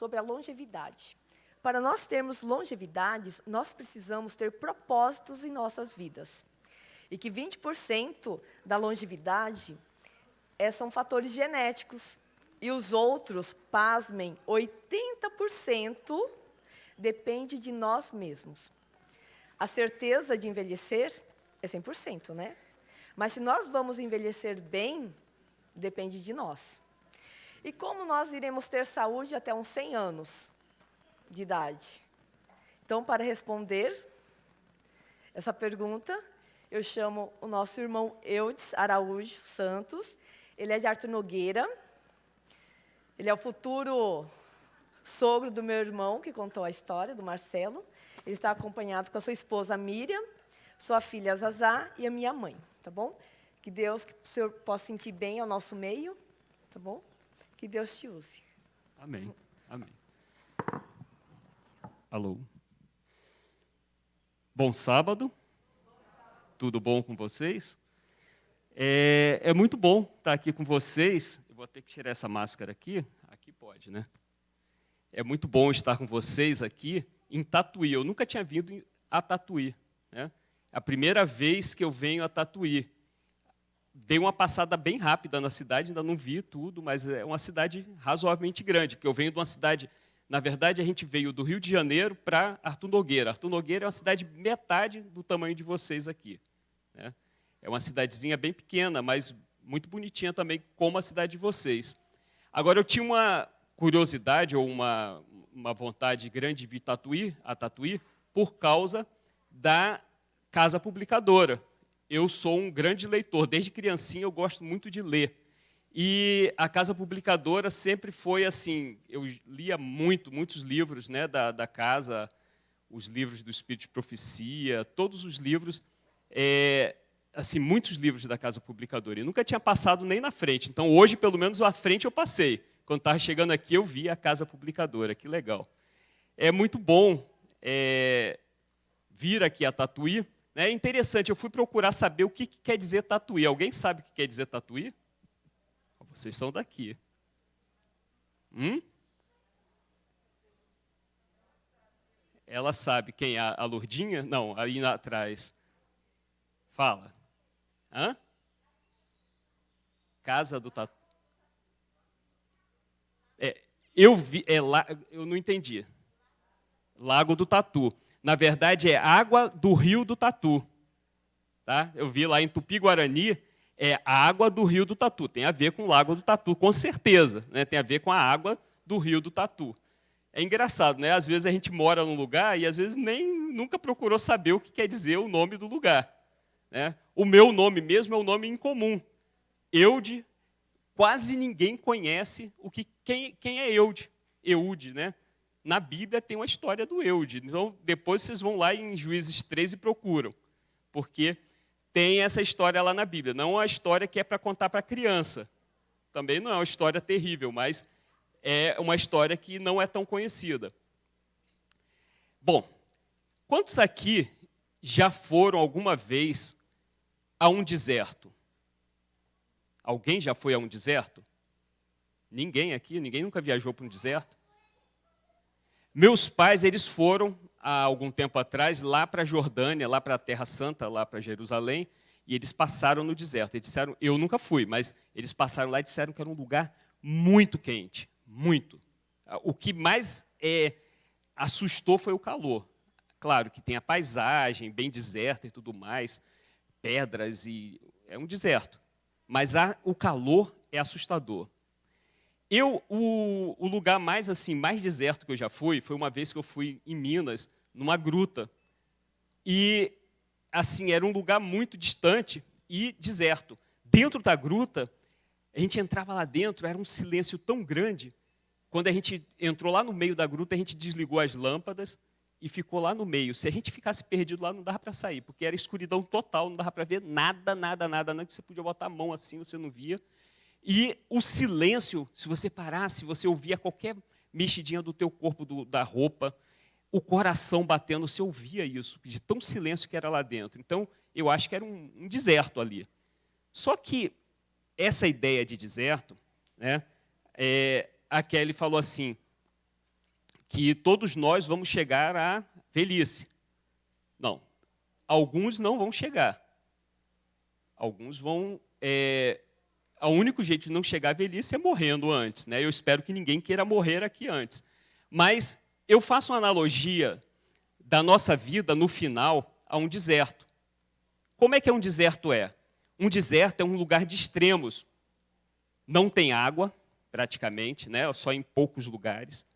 sobre a longevidade. Para nós termos longevidades, nós precisamos ter propósitos em nossas vidas. E que 20% da longevidade são fatores genéticos. E os outros, pasmem, 80% depende de nós mesmos. A certeza de envelhecer é 100%, né? Mas se nós vamos envelhecer bem, depende de nós. E como nós iremos ter saúde até uns 100 anos de idade? Então, para responder essa pergunta, eu chamo o nosso irmão Eudes Araújo Santos. Ele é de Arthur Nogueira. Ele é o futuro sogro do meu irmão, que contou a história, do Marcelo. Ele está acompanhado com a sua esposa Miriam, sua filha Zazá e a minha mãe, tá bom? Que o Senhor possa sentir bem ao nosso meio, tá bom? Que Deus te use. Amém, amém. Alô. Bom sábado. Tudo bom com vocês? É muito bom estar aqui com vocês. Eu vou ter que tirar essa máscara aqui. Aqui pode, né? É muito bom estar com vocês aqui em Tatuí. Eu nunca tinha vindo a Tatuí, né? É a primeira vez que eu venho a Tatuí. Dei uma passada bem rápida na cidade, ainda não vi tudo, mas é uma cidade razoavelmente grande, que eu venho de uma cidade... Na verdade, a gente veio do Rio de Janeiro para Arthur Nogueira. Arthur Nogueira é uma cidade metade do tamanho de vocês aqui, né? É uma cidadezinha bem pequena, mas muito bonitinha também, como a cidade de vocês. Agora, eu tinha uma curiosidade ou uma vontade grande de vir a Tatuí por causa da Casa Publicadora. Eu sou um grande leitor. Desde criancinha, eu gosto muito de ler. E a Casa Publicadora sempre foi assim, eu lia muitos livros, né, da casa, os livros do Espírito de Profecia, todos os livros, assim, muitos livros da Casa Publicadora. E nunca tinha passado nem na frente. Então, hoje, pelo menos, à frente eu passei. Quando estava chegando aqui, eu vi a Casa Publicadora. Que legal. É muito bom vir aqui a Tatuí. É interessante, eu fui procurar saber o que quer dizer Tatuí. Alguém sabe o que quer dizer Tatuí? Vocês são daqui. Ela sabe quem é a Lourdinha? Não, aí atrás. Fala. Hã? Casa do Tatu. Eu não entendi. Lago do Tatu. Na verdade, é água do rio do Tatu. Tá? Eu vi lá em Tupi-Guarani, é a água do rio do Tatu. Tem a ver com o Lago do Tatu, com certeza, né? Tem a ver com a água do rio do Tatu. É engraçado, né? Às vezes a gente mora num lugar e às vezes nunca procurou saber o que quer dizer o nome do lugar, né? O meu nome mesmo é um nome incomum. Eude, quase ninguém conhece quem é Eude. Eude, né? Na Bíblia tem uma história do Eude. Então, depois vocês vão lá em Juízes 3 e procuram, porque tem essa história lá na Bíblia. Não é uma história que é para contar para criança. Também não é uma história terrível, mas é uma história que não é tão conhecida. Bom, quantos aqui já foram alguma vez a um deserto? Alguém já foi a um deserto? Ninguém aqui? Ninguém nunca viajou para um deserto? Meus pais, eles foram, há algum tempo atrás, lá para a Jordânia, lá para a Terra Santa, lá para Jerusalém, e eles passaram no deserto. Eles disseram, eu nunca fui, mas eles passaram lá e disseram que era um lugar muito quente, muito. O que mais assustou foi o calor. Claro que tem a paisagem, bem deserta e tudo mais, pedras, e é um deserto. Mas o calor é assustador. O lugar mais deserto que eu já fui, foi uma vez que eu fui em Minas, numa gruta. E, assim, era um lugar muito distante e deserto. Dentro da gruta, a gente entrava lá dentro, era um silêncio tão grande. Quando a gente entrou lá no meio da gruta, a gente desligou as lâmpadas e ficou lá no meio. Se a gente ficasse perdido lá, não dava para sair, porque era escuridão total, não dava para ver nada, que você podia botar a mão assim, você não via. E o silêncio, se você parasse, você ouvia qualquer mexidinha do teu corpo, da roupa, o coração batendo, você ouvia isso, de tão silêncio que era lá dentro. Então, eu acho que era um deserto ali. Só que essa ideia de deserto, né, a Kelly falou assim, que todos nós vamos chegar à velhice. Não, alguns não vão chegar. Alguns vão... O único jeito de não chegar à velhice é morrendo antes, né? Eu espero que ninguém queira morrer aqui antes. Mas eu faço uma analogia da nossa vida, no final, a um deserto. Como é que um deserto é? Um deserto é um lugar de extremos. Não tem água, praticamente, né? Só em poucos lugares.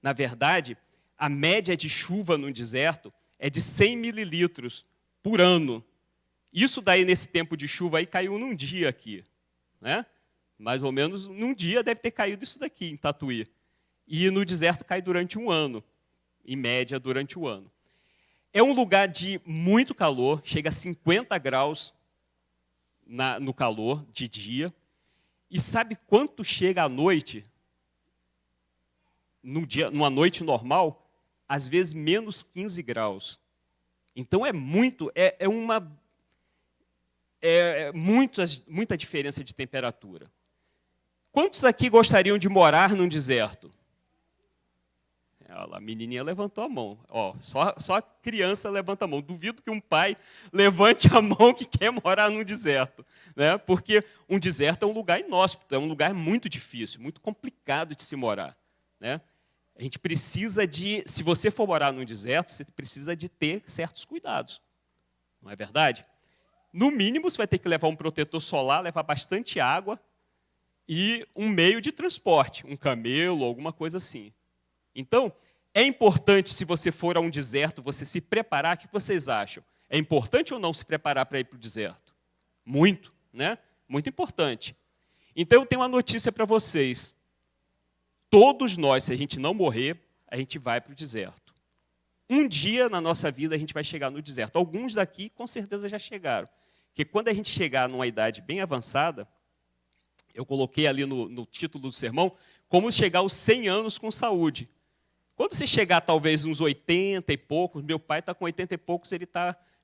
Na verdade, a média de chuva no deserto é de 100 mililitros por ano. Isso daí, nesse tempo de chuva, aí caiu num dia aqui, né? Mais ou menos num dia deve ter caído isso daqui, em Tatuí. E no deserto cai durante um ano, em média, durante o ano. É um lugar de muito calor, chega a 50 graus no calor de dia. E sabe quanto chega à noite? Numa noite normal, às vezes menos 15 graus. Então é muita diferença de temperatura. Quantos aqui gostariam de morar num deserto? A menininha levantou a mão. Ó, só criança levanta a mão. Duvido que um pai levante a mão que quer morar num deserto, né? Porque um deserto é um lugar inóspito, é um lugar muito difícil, muito complicado de se morar, né? A gente precisa se você for morar num deserto, você precisa de ter certos cuidados. Não é verdade? No mínimo, você vai ter que levar um protetor solar, levar bastante água e um meio de transporte, um camelo, alguma coisa assim. Então, é importante, se você for a um deserto, você se preparar. O que vocês acham? É importante ou não se preparar para ir para o deserto? Muito, né? Muito importante. Então, eu tenho uma notícia para vocês. Todos nós, se a gente não morrer, a gente vai para o deserto. Um dia na nossa vida a gente vai chegar no deserto. Alguns daqui com certeza já chegaram. Porque quando a gente chegar numa idade bem avançada, eu coloquei ali no título do sermão, como chegar aos 100 anos com saúde. Quando você chegar talvez uns 80 e poucos, meu pai está com 80 e poucos, ele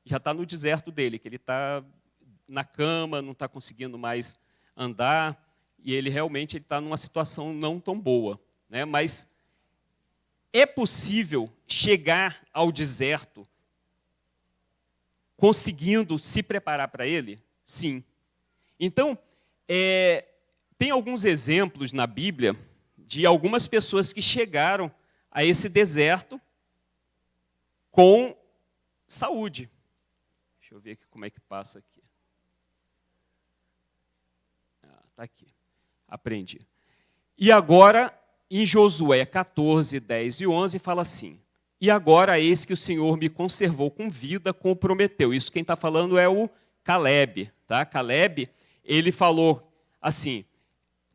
já está no deserto dele, que ele está na cama, não está conseguindo mais andar, e ele realmente está numa situação não tão boa, né? Mas é possível chegar ao deserto conseguindo se preparar para ele? Sim. Então, tem alguns exemplos na Bíblia de algumas pessoas que chegaram a esse deserto com saúde. Deixa eu ver aqui como é que passa aqui. Está aqui. Aprendi. E agora, em Josué 14, 10 e 11, fala assim: e agora eis que o Senhor me conservou com vida, como prometeu. Isso quem está falando é o Caleb. Tá? Caleb, ele falou assim: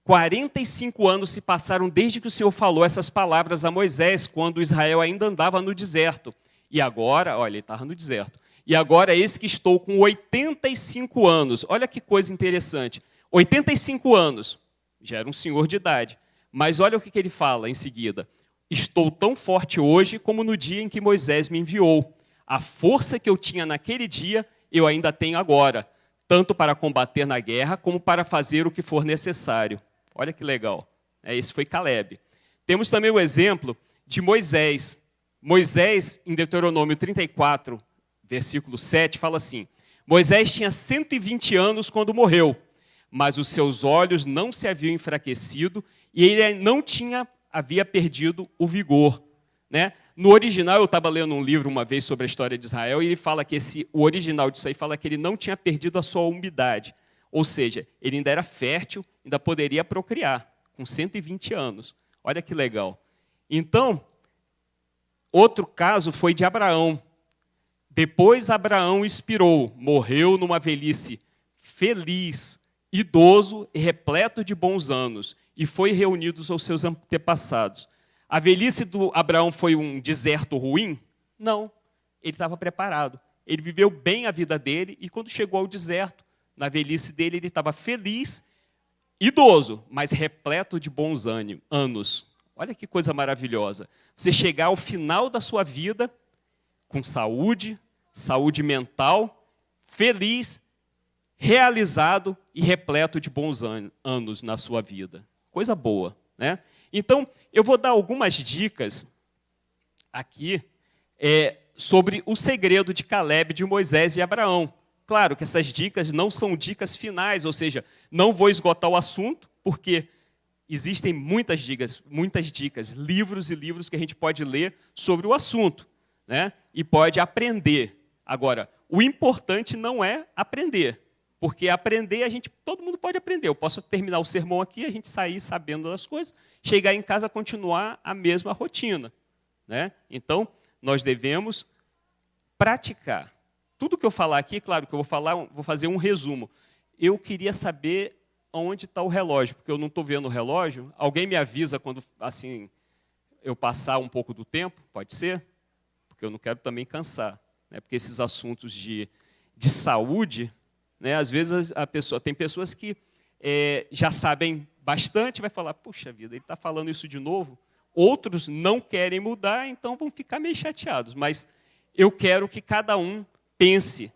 45 anos se passaram desde que o Senhor falou essas palavras a Moisés, quando Israel ainda andava no deserto. E agora, olha, ele estava no deserto. E agora eis que estou com 85 anos. Olha que coisa interessante. 85 anos, já era um senhor de idade. Mas olha o que ele fala em seguida. Estou tão forte hoje como no dia em que Moisés me enviou. A força que eu tinha naquele dia, eu ainda tenho agora, tanto para combater na guerra, como para fazer o que for necessário. Olha que legal. Esse foi Caleb. Temos também o exemplo de Moisés. Moisés, em Deuteronômio 34, versículo 7, fala assim: Moisés tinha 120 anos quando morreu, mas os seus olhos não se haviam enfraquecido e ele não havia perdido o vigor. Né? No original, eu estava lendo um livro uma vez sobre a história de Israel, e ele fala que o original disso aí fala que ele não tinha perdido a sua umidade. Ou seja, ele ainda era fértil, ainda poderia procriar, com 120 anos. Olha que legal. Então, outro caso foi de Abraão. Depois Abraão expirou, morreu numa velhice feliz, idoso e repleto de bons anos, e foi reunido aos seus antepassados. A velhice do Abraão foi um deserto ruim? Não, ele estava preparado. Ele viveu bem a vida dele, e quando chegou ao deserto, na velhice dele, ele estava feliz, idoso, mas repleto de bons anos. Olha que coisa maravilhosa. Você chegar ao final da sua vida com saúde, saúde mental, feliz, realizado e repleto de bons anos na sua vida. Coisa boa, né? Então, eu vou dar algumas dicas aqui é sobre o segredo de Caleb, de Moisés e Abraão. Claro que essas dicas não são dicas finais, ou seja, não vou esgotar o assunto, porque existem muitas dicas, livros e livros que a gente pode ler sobre o assunto, né? E pode aprender. Agora, o importante não é aprender, porque aprender, todo mundo pode aprender. Eu posso terminar o sermão aqui, a gente sair sabendo das coisas, chegar em casa e continuar a mesma rotina, né? Então, nós devemos praticar. Tudo que eu falar aqui, claro que eu vou fazer um resumo. Eu queria saber onde está o relógio, porque eu não estou vendo o relógio. Alguém me avisa quando assim eu passar um pouco do tempo, pode ser? Porque eu não quero também cansar, né? Porque esses assuntos de saúde, né, às vezes tem pessoas que já sabem bastante, vai falar, puxa vida, ele está falando isso de novo. Outros não querem mudar, então vão ficar meio chateados. Mas eu quero que cada um pense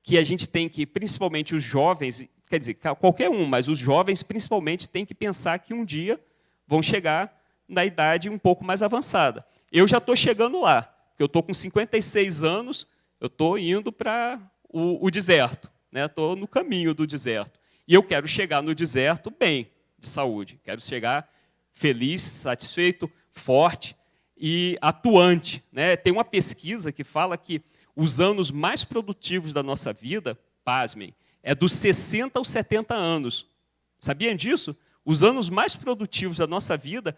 que a gente tem que, principalmente os jovens, quer dizer, qualquer um, mas os jovens principalmente têm que pensar que um dia vão chegar na idade um pouco mais avançada. Eu já estou chegando lá, porque eu estou com 56 anos, eu estou indo para o deserto, né? Estou no caminho do deserto. E eu quero chegar no deserto bem, de saúde. Quero chegar feliz, satisfeito, forte e atuante, né? Tem uma pesquisa que fala que os anos mais produtivos da nossa vida, pasmem, é dos 60 aos 70 anos. Sabiam disso? Os anos mais produtivos da nossa vida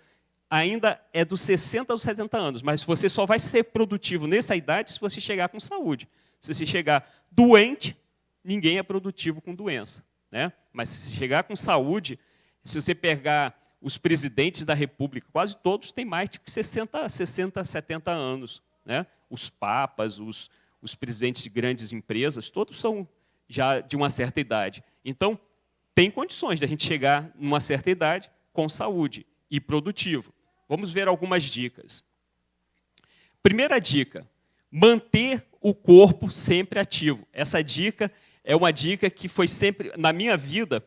ainda é dos 60 aos 70 anos, mas você só vai ser produtivo nessa idade se você chegar com saúde. Se você chegar doente, ninguém é produtivo com doença, né? Mas se você chegar com saúde, se você pegar os presidentes da República, quase todos têm mais de 60, 70 anos, né? Os papas, os presidentes de grandes empresas, todos são já de uma certa idade. Então, tem condições de a gente chegar numa certa idade com saúde e produtivo. Vamos ver algumas dicas. Primeira dica, manter o corpo sempre ativo. Essa dica é uma dica que foi sempre, na minha vida,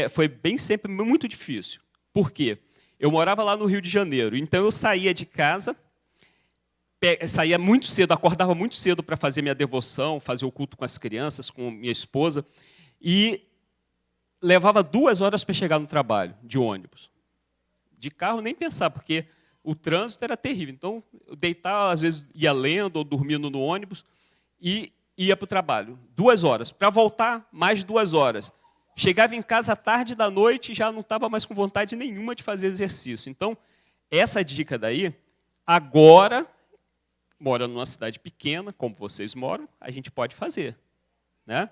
foi sempre muito difícil. Por quê? Eu morava lá no Rio de Janeiro, então eu saía de casa, saía muito cedo, acordava muito cedo para fazer minha devoção, fazer o culto com as crianças, com minha esposa, e levava 2 horas para chegar no trabalho, de ônibus. De carro nem pensar, porque o trânsito era terrível. Então, eu deitava, às vezes ia lendo ou dormindo no ônibus e ia para o trabalho. 2 horas. Para voltar, mais 2 horas. Chegava em casa à tarde da noite e já não estava mais com vontade nenhuma de fazer exercício. Então, essa dica daí, agora, morando numa cidade pequena, como vocês moram, a gente pode fazer, né?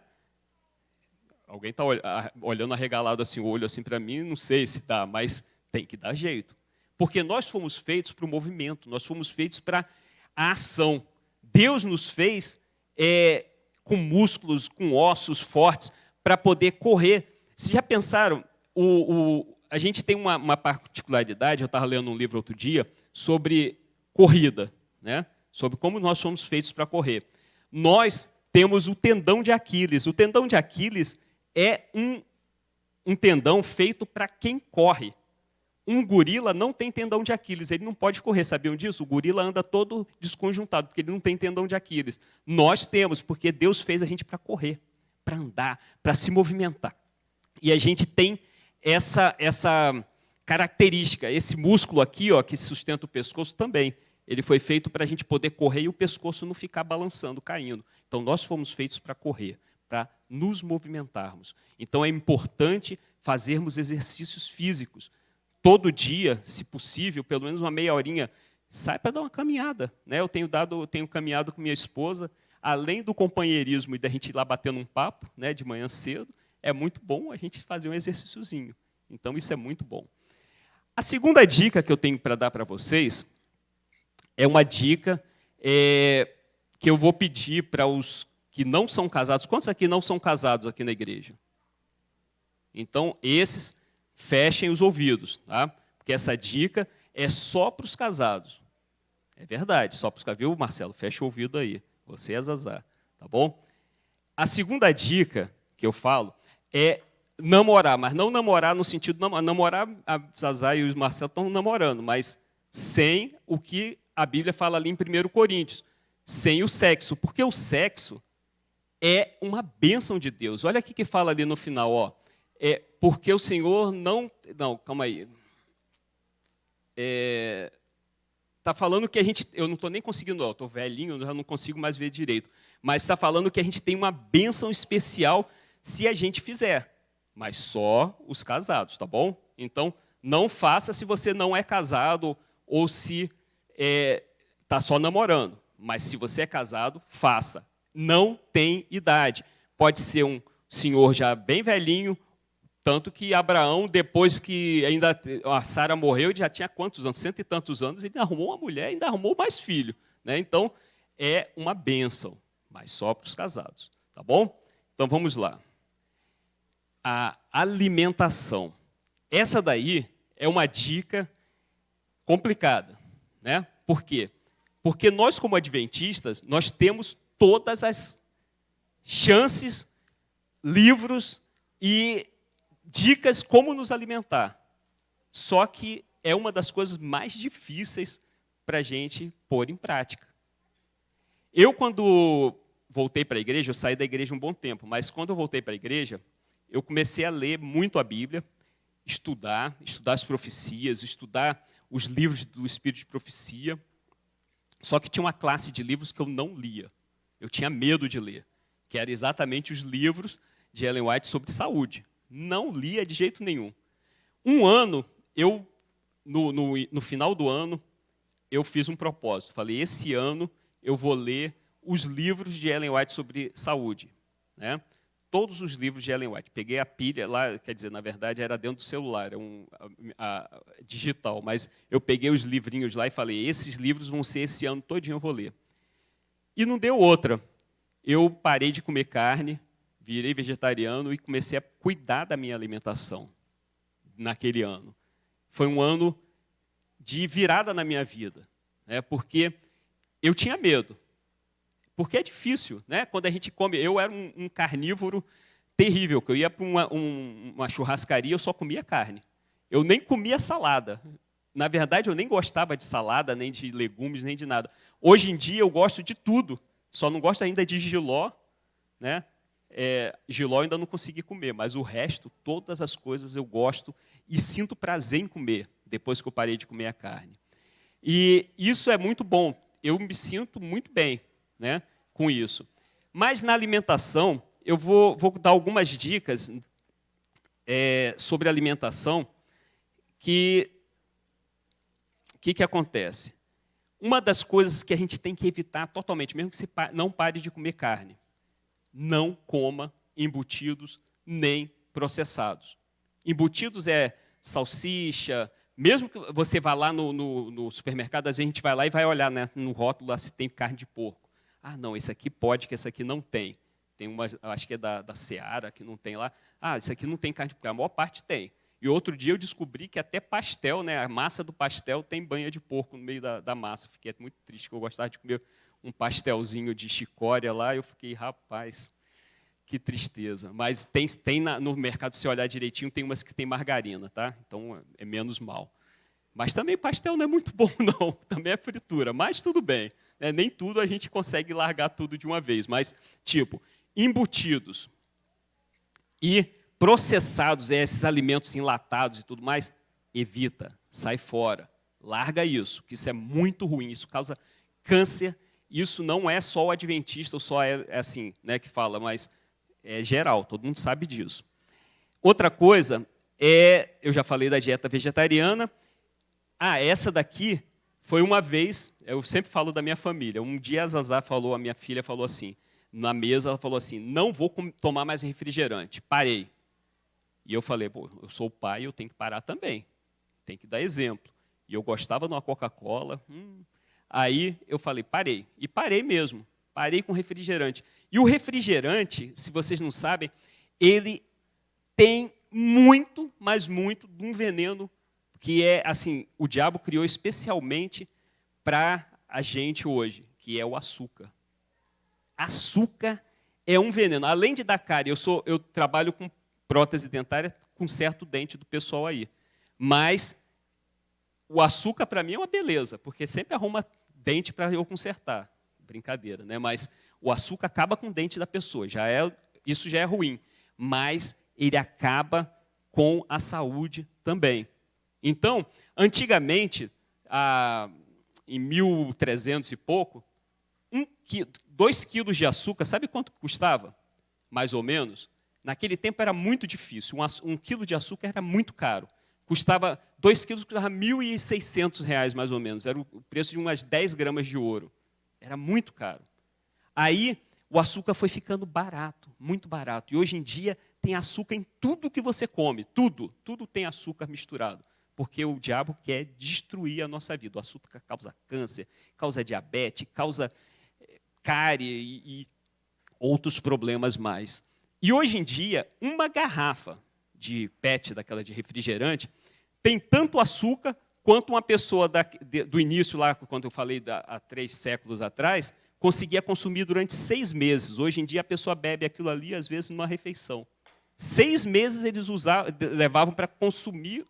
Alguém está olhando arregalado assim, o olho assim para mim, não sei se dá, mas tem que dar jeito. Porque nós fomos feitos para o movimento, nós fomos feitos para a ação. Deus nos fez com músculos, com ossos fortes, para poder correr. Vocês já pensaram, a gente tem uma particularidade, eu estava lendo um livro outro dia, sobre corrida, né? Sobre como nós somos feitos para correr. Nós temos o tendão de Aquiles. O tendão de Aquiles é um tendão feito para quem corre. Um gorila não tem tendão de Aquiles, ele não pode correr, sabiam disso? O gorila anda todo desconjuntado, porque ele não tem tendão de Aquiles. Nós temos, porque Deus fez a gente para correr, para andar, para se movimentar. E a gente tem essa característica, esse músculo aqui, ó, que sustenta o pescoço também. Ele foi feito para a gente poder correr e o pescoço não ficar balançando, caindo. Então, nós fomos feitos para correr, para nos movimentarmos. Então, é importante fazermos exercícios físicos. Todo dia, se possível, pelo menos uma meia horinha, sai para dar uma caminhada, né? Eu tenho caminhado com minha esposa, além do companheirismo e da gente ir lá batendo um papo, né, de manhã cedo, é muito bom a gente fazer um exercíciozinho. Então, isso é muito bom. A segunda dica que eu tenho para dar para vocês é uma dica que eu vou pedir para os que não são casados. Quantos aqui não são casados aqui na igreja? Então, esses, fechem os ouvidos, tá? Porque essa dica é só para os casados. É verdade, só para os casados. Viu, Marcelo? Fecha o ouvido aí. Você é Zazá, tá bom? A segunda dica que eu falo é namorar, mas não namorar no sentido de namorar, a Zazá e o Marcelo estão namorando, mas sem o que a Bíblia fala ali em 1 Coríntios, sem o sexo, porque o sexo é uma bênção de Deus. Olha aqui que fala ali no final, ó. Porque o Senhor não... Não, calma aí. Está falando que a gente... Eu não estou nem conseguindo, estou velhinho, eu já não consigo mais ver direito. Mas está falando que a gente tem uma bênção especial se a gente fizer. Mas só os casados, tá bom? Então, não faça se você não é casado ou se está só namorando. Mas se você é casado, faça. Não tem idade. Pode ser um senhor já bem velhinho, tanto que Abraão, depois que ainda a Sara morreu, ele já tinha quantos anos? 100 e tantos anos, ele arrumou uma mulher e ainda arrumou mais filho. Né? Então, é uma bênção, mas só para os casados. Tá bom? Então, vamos lá. A alimentação. Essa daí é uma dica complicada. Né? Por quê? Porque nós, como adventistas, nós temos todas as chances, livros e dicas como nos alimentar. Só que é uma das coisas mais difíceis para a gente pôr em prática. Eu, quando voltei para a igreja, eu saí da igreja um bom tempo, mas quando eu voltei para a igreja, eu comecei a ler muito a Bíblia, estudar as profecias, estudar os livros do Espírito de Profecia. Só que tinha uma classe de livros que eu não lia. Eu tinha medo de ler, que eram exatamente os livros de Ellen White sobre saúde. Não lia de jeito nenhum. Um ano, no final do ano, eu fiz um propósito. Falei, esse ano eu vou ler os livros de Ellen White sobre saúde. Né? Todos os livros de Ellen White. Peguei a pilha lá, quer dizer, na verdade era dentro do celular, digital, mas eu peguei os livrinhos lá e falei, esses livros vão ser esse ano todinho eu vou ler. E não deu outra. Eu parei de comer carne, virei vegetariano e comecei a cuidar da minha alimentação naquele ano. Foi um ano de virada na minha vida, né? Porque eu tinha medo. Porque é difícil, né? Quando a gente come... Eu era um carnívoro terrível, que eu ia para uma churrascaria, eu só comia carne. Eu nem comia salada. Na verdade, eu nem gostava de salada, nem de legumes, nem de nada. Hoje em dia, eu gosto de tudo. Só não gosto ainda de jiló. Né? Jiló eu ainda não consegui comer, mas o resto, todas as coisas eu gosto e sinto prazer em comer, depois que eu parei de comer a carne. E isso é muito bom. Eu me sinto muito bem, né, com isso. Mas na alimentação, eu vou dar algumas dicas sobre alimentação que acontece? Uma das coisas que a gente tem que evitar totalmente, mesmo que você não pare de comer carne, não coma embutidos nem processados. Embutidos é salsicha, mesmo que você vá lá no supermercado, às vezes a gente vai lá e vai olhar, né, no rótulo lá se tem carne de porco. Ah, não, esse aqui pode, que esse aqui não tem. Tem uma, acho que é da Seara, que não tem lá. Ah, esse aqui não tem carne de porco. A maior parte tem. E outro dia eu descobri que até pastel, né, a massa do pastel tem banha de porco no meio da massa. Fiquei muito triste, porque eu gostava de comer um pastelzinho de chicória lá, e eu fiquei, rapaz, que tristeza. Mas tem no mercado, se olhar direitinho, tem umas que tem margarina, tá? Então é menos mal. Mas também pastel não é muito bom, não. Também é fritura, mas tudo bem. Né? Nem tudo a gente consegue largar tudo de uma vez, mas, tipo, embutidos e processados, esses alimentos enlatados e tudo mais, evita, sai fora, larga isso, que isso é muito ruim, isso causa câncer. Isso não é só o adventista, ou só é assim, né, que fala, mas é geral, todo mundo sabe disso. Outra coisa eu já falei da dieta vegetariana. Ah, essa daqui foi uma vez, eu sempre falo da minha família, um dia a Zazá falou, a minha filha falou assim, na mesa ela falou assim, não vou tomar mais refrigerante, parei. E eu falei, pô, eu sou o pai, eu tenho que parar também, tem que dar exemplo. E eu gostava de uma Coca-Cola, Aí eu falei, parei. E parei mesmo. Parei com refrigerante. E o refrigerante, se vocês não sabem, ele tem muito, mas muito, de um veneno que é, assim, o diabo criou especialmente para a gente hoje, que é o açúcar. Açúcar é um veneno. Além de dar cárie, eu trabalho com prótese dentária, com certo dente do pessoal aí. Mas o açúcar, para mim, é uma beleza, porque sempre arruma dente para eu consertar. Brincadeira, né? Mas o açúcar acaba com o dente da pessoa, isso já é ruim. Mas ele acaba com a saúde também. Então, antigamente, em 1300 e pouco, 2 quilos de açúcar, sabe quanto custava? Mais ou menos? Naquele tempo era muito difícil. 1 quilo de açúcar era muito caro. 2 quilos custava R$ 1.600, mais ou menos. Era o preço de umas 10 gramas de ouro. Era muito caro. Aí, o açúcar foi ficando barato, muito barato. E hoje em dia, tem açúcar em tudo que você come. Tudo tem açúcar misturado. Porque o diabo quer destruir a nossa vida. O açúcar causa câncer, causa diabetes, causa cárie e outros problemas mais. E hoje em dia, uma garrafa de PET, daquela de refrigerante, tem tanto açúcar quanto uma pessoa do início, lá, quando eu falei há 3 séculos atrás, conseguia consumir durante 6 meses. Hoje em dia, a pessoa bebe aquilo ali, às vezes, numa refeição. 6 meses eles levavam para consumir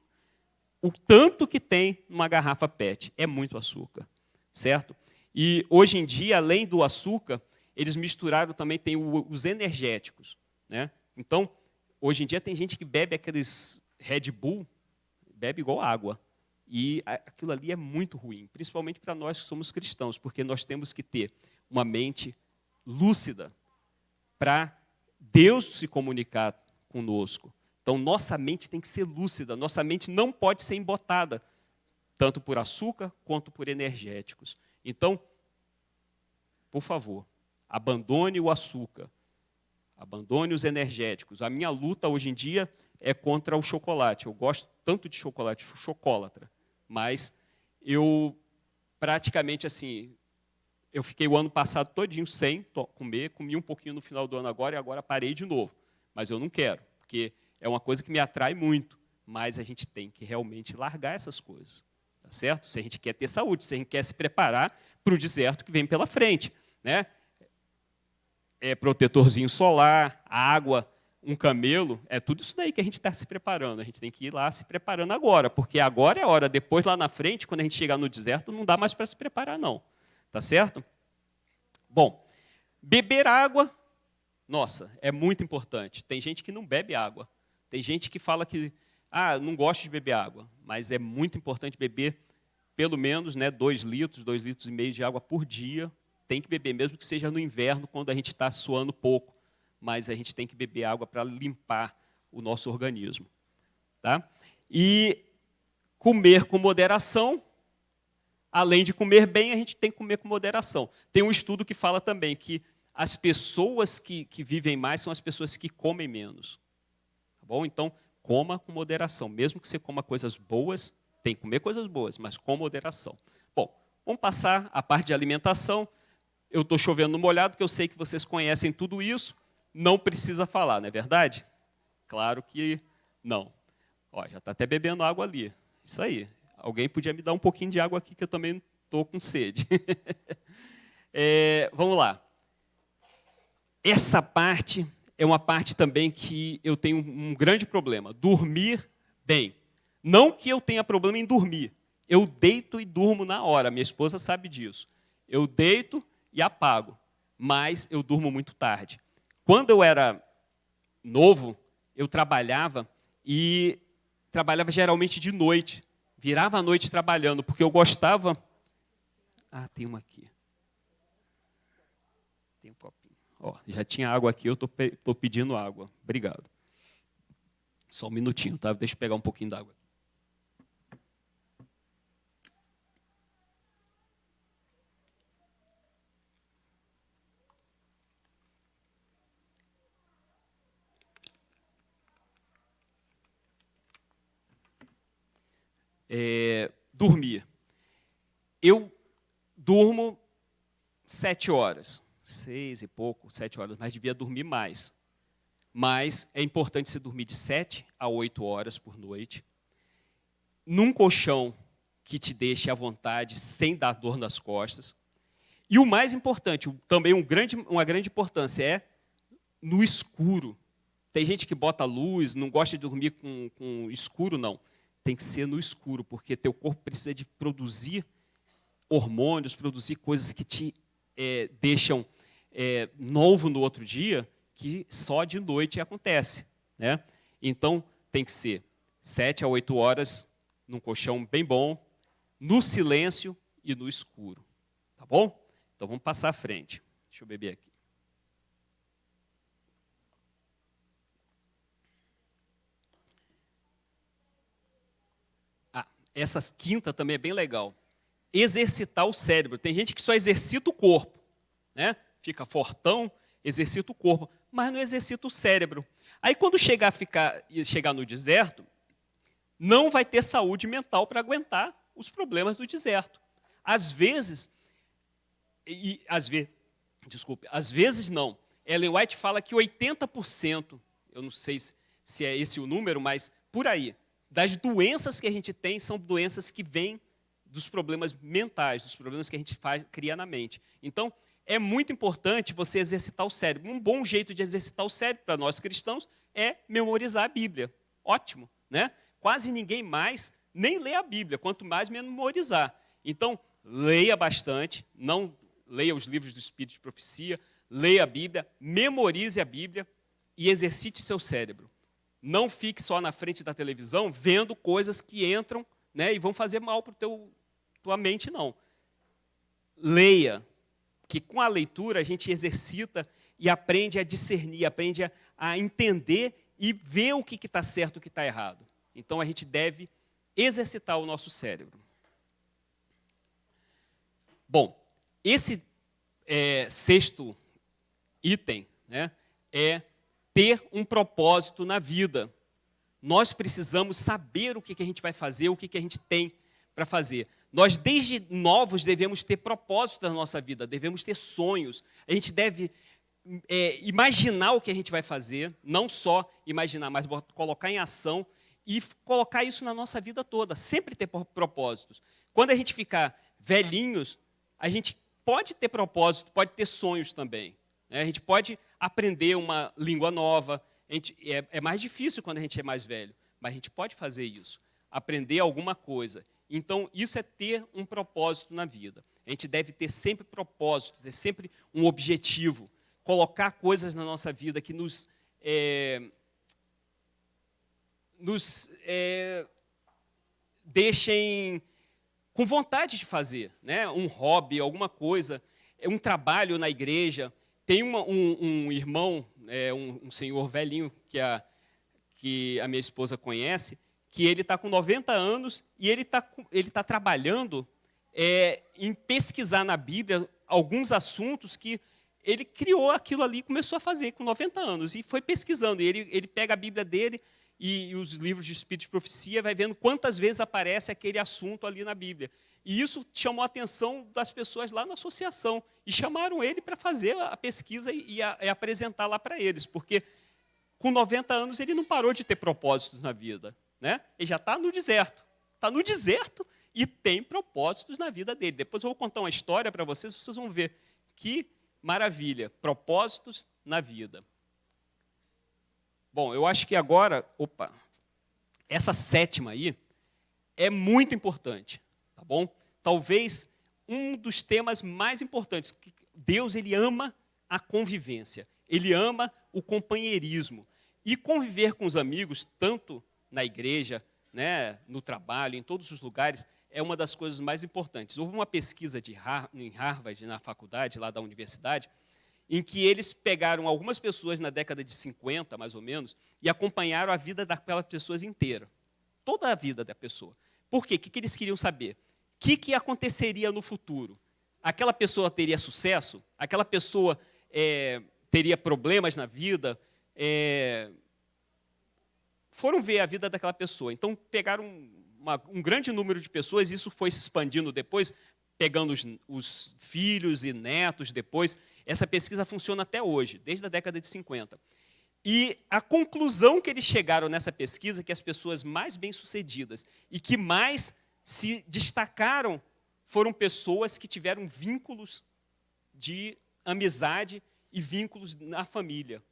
o tanto que tem numa garrafa PET. É muito açúcar, certo? E, hoje em dia, além do açúcar, eles misturaram também, tem os energéticos, né? Então, hoje em dia, tem gente que bebe aqueles Red Bull, bebe igual água. E aquilo ali é muito ruim, principalmente para nós que somos cristãos, porque nós temos que ter uma mente lúcida para Deus se comunicar conosco. Então, nossa mente tem que ser lúcida, nossa mente não pode ser embotada, tanto por açúcar quanto por energéticos. Então, por favor, abandone o açúcar, abandone os energéticos. A minha luta hoje em dia é contra o chocolate. Eu gosto tanto de chocolate, sou chocolatra, mas eu praticamente assim, eu fiquei o ano passado todinho sem comer, comi um pouquinho no final do ano agora e agora parei de novo. Mas eu não quero, porque é uma coisa que me atrai muito, mas a gente tem que realmente largar essas coisas, tá certo? Se a gente quer ter saúde, se a gente quer se preparar para o deserto que vem pela frente, né? Protetorzinho solar, água, um camelo, é tudo isso daí que a gente está se preparando. A gente tem que ir lá se preparando agora, porque agora é a hora, depois lá na frente, quando a gente chegar no deserto, não dá mais para se preparar, não. Tá certo? Bom, beber água, nossa, é muito importante. Tem gente que não bebe água. Tem gente que fala que, não gosto de beber água, mas é muito importante beber pelo menos 2 litros, 2,5 litros de água por dia. Tem que beber, mesmo que seja no inverno, quando a gente está suando pouco. Mas a gente tem que beber água para limpar o nosso organismo. Tá? E comer com moderação. Além de comer bem, a gente tem que comer com moderação. Tem um estudo que fala também que as pessoas que vivem mais são as pessoas que comem menos. Tá bom? Então, coma com moderação. Mesmo que você coma coisas boas, tem que comer coisas boas, mas com moderação. Bom, vamos passar a parte de alimentação. Eu estou chovendo no molhado, porque eu sei que vocês conhecem tudo isso. Não precisa falar, não é verdade? Claro que não. Ó, já está até bebendo água ali. Isso aí. Alguém podia me dar um pouquinho de água aqui, que eu também estou com sede. Vamos lá. Essa parte é uma parte também que eu tenho um grande problema. Dormir bem. Não que eu tenha problema em dormir. Eu deito e durmo na hora. Minha esposa sabe disso. Eu deito e apago. Mas eu durmo muito tarde. Quando eu era novo, eu trabalhava geralmente de noite. Virava a noite trabalhando, porque eu gostava... tem uma aqui. Tem um copinho. Ó, já tinha água aqui, eu estou pedindo água. Obrigado. Só um minutinho, tá? Deixa eu pegar um pouquinho d'água. Dormir. Eu durmo 7 horas, 6 e pouco, 7 horas, mas devia dormir mais. Mas é importante você dormir de 7 a 8 horas por noite, num colchão que te deixe à vontade, sem dar dor nas costas. E o mais importante, também uma grande importância, é no escuro. Tem gente que bota luz, não gosta de dormir com escuro, não. Tem que ser no escuro, porque teu corpo precisa de produzir hormônios, produzir coisas que te deixam novo no outro dia, que só de noite acontece, né? Então, tem que ser 7 a 8 horas num colchão bem bom, no silêncio e no escuro. Tá bom? Então, vamos passar à frente. Deixa eu beber aqui. Essa quinta também é bem legal. Exercitar o cérebro. Tem gente que só exercita o corpo, né? Fica fortão, exercita o corpo, mas não exercita o cérebro. Aí, quando chegar no deserto, não vai ter saúde mental para aguentar os problemas do deserto. Às vezes não. Ellen White fala que 80%, eu não sei se é esse o número, mas por aí, das doenças que a gente tem são doenças que vêm dos problemas mentais, dos problemas que a gente cria na mente. Então, é muito importante você exercitar o cérebro. Um bom jeito de exercitar o cérebro para nós cristãos é memorizar a Bíblia. Ótimo, né? Quase ninguém mais nem lê a Bíblia, quanto mais memorizar. Então, leia bastante, não leia os livros do Espírito de Profecia, leia a Bíblia, memorize a Bíblia e exercite seu cérebro. Não fique só na frente da televisão vendo coisas que entram, né, e vão fazer mal para tua mente, não. Leia, que com a leitura a gente exercita e aprende a discernir, aprende a entender e ver o que está certo e o que está errado. Então, a gente deve exercitar o nosso cérebro. Bom, esse sexto item, né, é ter um propósito na vida. Nós precisamos saber o que a gente vai fazer, o que a gente tem para fazer. Nós, desde novos, devemos ter propósito na nossa vida, devemos ter sonhos. A gente deve imaginar o que a gente vai fazer, não só imaginar, mas colocar em ação e colocar isso na nossa vida toda, sempre ter propósitos. Quando a gente ficar velhinhos, a gente pode ter propósito, pode ter sonhos também, né? A gente pode aprender uma língua nova. É mais difícil quando a gente é mais velho, mas a gente pode fazer isso, aprender alguma coisa. Então, isso é ter um propósito na vida. A gente deve ter sempre propósito, ter sempre um objetivo, colocar coisas na nossa vida que nos deixem com vontade de fazer, né? Um hobby, alguma coisa, um trabalho na igreja. Tem um irmão, um senhor velhinho que a minha esposa conhece, que ele está com 90 anos e ele tá trabalhando em pesquisar na Bíblia alguns assuntos que ele criou aquilo ali e começou a fazer com 90 anos. E foi pesquisando. E ele pega a Bíblia dele e os livros de Espírito de Profecia, vai vendo quantas vezes aparece aquele assunto ali na Bíblia. E isso chamou a atenção das pessoas lá na associação. E chamaram ele para fazer a pesquisa e apresentar lá para eles. Porque com 90 anos ele não parou de ter propósitos na vida, né? Ele já está no deserto. Está no deserto e tem propósitos na vida dele. Depois eu vou contar uma história para vocês vão ver que maravilha. Propósitos na vida. Bom, eu acho que agora, essa sétima aí é muito importante, tá bom? Talvez um dos temas mais importantes. Deus, ele ama a convivência, ele ama o companheirismo. E conviver com os amigos, tanto na igreja, né, no trabalho, em todos os lugares, é uma das coisas mais importantes. Houve uma pesquisa em Harvard, na faculdade, lá da universidade, em que eles pegaram algumas pessoas na década de 50, mais ou menos, e acompanharam a vida daquelas pessoas inteira. Toda a vida da pessoa. Por quê? O que eles queriam saber? O que aconteceria no futuro? Aquela pessoa teria sucesso? Aquela pessoa teria problemas na vida? Foram ver a vida daquela pessoa. Então, pegaram um grande número de pessoas, e isso foi se expandindo depois, pegando os filhos e netos depois. Essa pesquisa funciona até hoje, desde a década de 50. E a conclusão que eles chegaram nessa pesquisa é que as pessoas mais bem-sucedidas e que mais se destacaram foram pessoas que tiveram vínculos de amizade e vínculos na família.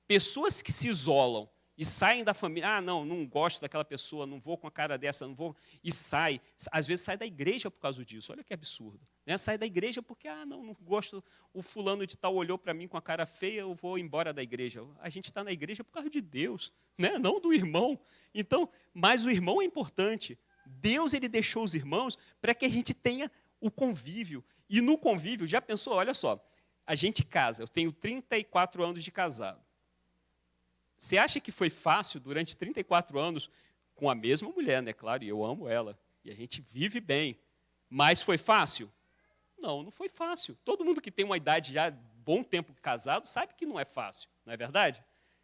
Pessoas que se isolam e saem da família. Não gosto daquela pessoa, não vou com a cara dessa, não vou. E sai. Às vezes sai da igreja por causa disso. Olha que absurdo, Né? Sai da igreja porque, não gosto, o fulano de tal olhou para mim com a cara feia, eu vou embora da igreja. A gente está na igreja por causa de Deus, né? Não do irmão. Então, mas o irmão é importante. Deus, ele deixou os irmãos para que a gente tenha o convívio. E no convívio, já pensou, olha só, a gente casa, eu tenho 34 anos de casado. Você acha que foi fácil durante 34 anos com a mesma mulher, né? Claro, e eu amo ela, e a gente vive bem. Mas foi fácil? Não foi fácil. Todo mundo que tem uma idade já, bom tempo casado, sabe que não é fácil, não é verdade?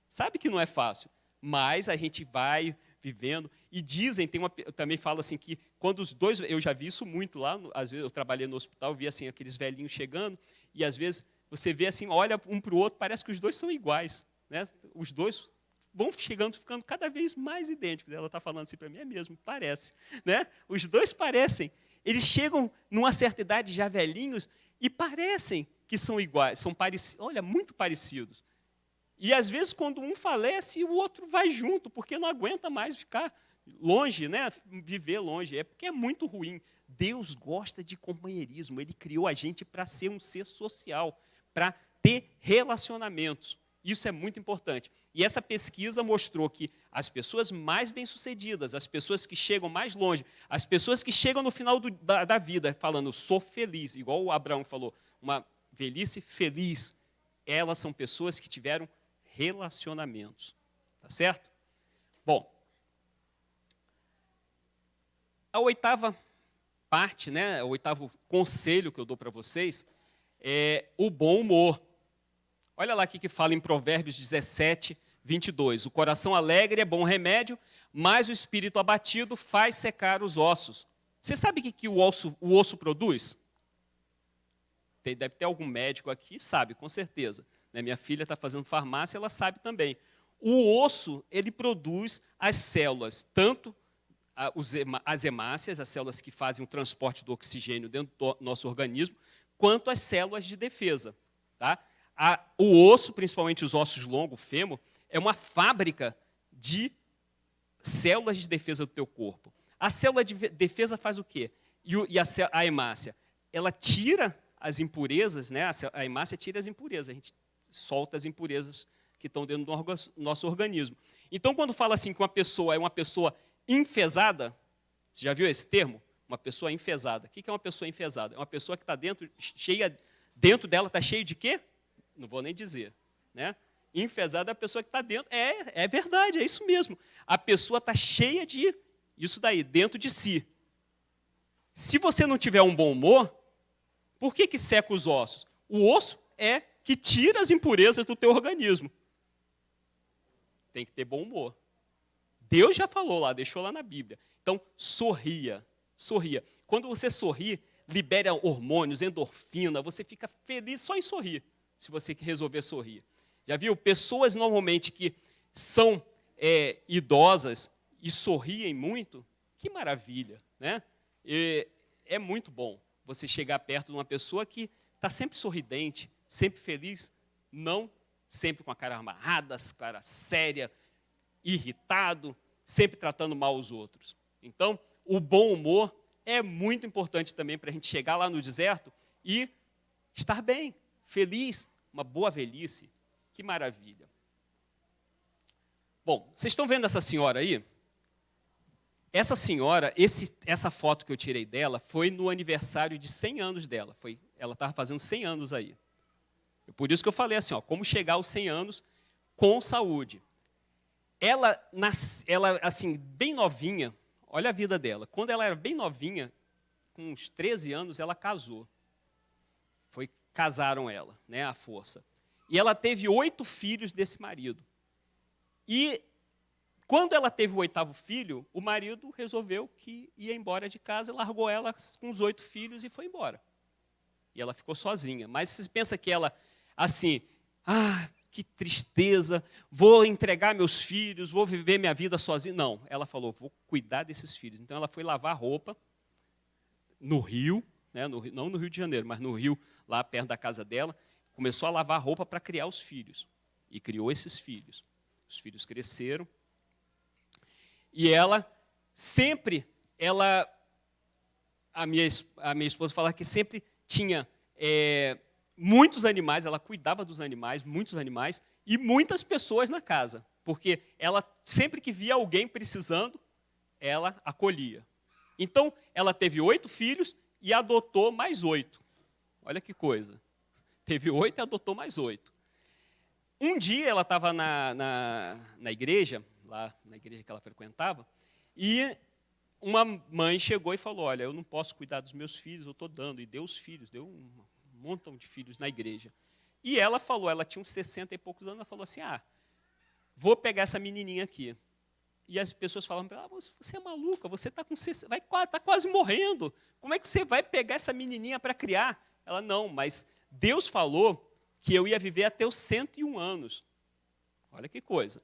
Sabe que não é fácil, mas a gente vai vivendo. E dizem, eu também falo assim, que quando os dois, eu já vi isso muito lá, às vezes eu trabalhei no hospital, vi assim, aqueles velhinhos chegando, e às vezes você vê assim, olha um para o outro, parece que os dois são iguais. Né? Os dois vão chegando, ficando cada vez mais idênticos. Ela está falando assim para mim, é mesmo, parece. Né? Os dois parecem. Eles chegam numa certa idade já velhinhos e parecem que são iguais, são parecidos, olha, muito parecidos. E às vezes quando um falece, o outro vai junto, porque não aguenta mais ficar longe, né? Viver longe, é porque é muito ruim. Deus gosta de companheirismo, Ele criou a gente para ser um ser social, para ter relacionamentos. Isso é muito importante. E essa pesquisa mostrou que as pessoas mais bem-sucedidas, as pessoas que chegam mais longe, as pessoas que chegam no final da vida falando, sou feliz, igual o Abraão falou, uma velhice feliz, elas são pessoas que tiveram relacionamentos. Tá certo? Bom, a oitava parte, né, o oitavo conselho que eu dou para vocês é o bom humor. Olha lá o que fala em Provérbios 17, 22. O coração alegre é bom remédio, mas o espírito abatido faz secar os ossos. Você sabe o que o osso produz? Deve ter algum médico aqui, sabe, com certeza. Minha filha está fazendo farmácia, ela sabe também. O osso, ele produz as células, tanto as hemácias, as células que fazem o transporte do oxigênio dentro do nosso organismo, quanto as células de defesa. Tá? O osso, principalmente os ossos longos, o fêmur, é uma fábrica de células de defesa do teu corpo. A célula de defesa faz o quê? E a hemácia? Ela tira as impurezas, né? A hemácia tira as impurezas, a gente solta as impurezas que estão dentro do nosso organismo. Então, quando fala assim que uma pessoa é uma pessoa enfesada, você já viu esse termo? Uma pessoa enfesada. O que é uma pessoa enfesada? É uma pessoa que está dentro dela está cheio de quê? Não vou nem dizer. Né? Enfesada é a pessoa que está dentro. É verdade, é isso mesmo. A pessoa está cheia de isso daí, dentro de si. Se você não tiver um bom humor, por que seca os ossos? O osso é que tira as impurezas do teu organismo. Tem que ter bom humor. Deus já falou lá, deixou lá na Bíblia. Então, sorria. Quando você sorri, libera hormônios, endorfina, você fica feliz só em sorrir, se você resolver sorrir. Já viu? Pessoas normalmente que são idosas e sorriem muito, que maravilha, né? É muito bom você chegar perto de uma pessoa que está sempre sorridente, sempre feliz, não sempre com a cara amarrada, cara séria, irritado, sempre tratando mal os outros. Então, o bom humor é muito importante também para a gente chegar lá no deserto e estar bem, feliz, uma boa velhice. Que maravilha. Bom, vocês estão vendo essa senhora aí? Essa senhora, essa foto que eu tirei dela foi no aniversário de 100 anos dela. Ela estava fazendo 100 anos aí. Por isso que eu falei assim, como chegar aos 100 anos com saúde. Ela, assim, bem novinha, olha a vida dela. Quando ela era bem novinha, com uns 13 anos, ela casou. Casaram ela, né, à força. E ela teve 8 filhos desse marido. E quando ela teve o 8º filho, o marido resolveu que ia embora de casa, largou ela com os 8 filhos e foi embora. E ela ficou sozinha. Mas você pensa que ela, assim, que tristeza, vou entregar meus filhos, vou viver minha vida sozinha. Não, ela falou, vou cuidar desses filhos. Então ela foi lavar roupa no rio, né, não no Rio de Janeiro, mas no rio, lá perto da casa dela, começou a lavar roupa para criar os filhos. E criou esses filhos. Os filhos cresceram. E ela sempre, a minha esposa fala que sempre tinha muitos animais, ela cuidava dos animais, muitos animais, e muitas pessoas na casa, porque ela, sempre que via alguém precisando, ela acolhia. Então, ela teve 8 filhos e adotou mais 8. Olha que coisa. Teve 8 e adotou mais 8. Um dia ela estava na igreja, lá na igreja que ela frequentava, e uma mãe chegou e falou, olha, eu não posso cuidar dos meus filhos, eu estou dando. E deu os filhos, deu um montão de filhos na igreja. E ela falou, ela tinha uns 60 e poucos anos, ela falou assim, vou pegar essa menininha aqui. E as pessoas falavam, você é maluca, você está tá quase morrendo. Como é que você vai pegar essa menininha para criar? Ela, não, mas Deus falou que eu ia viver até os 101 anos. Olha que coisa.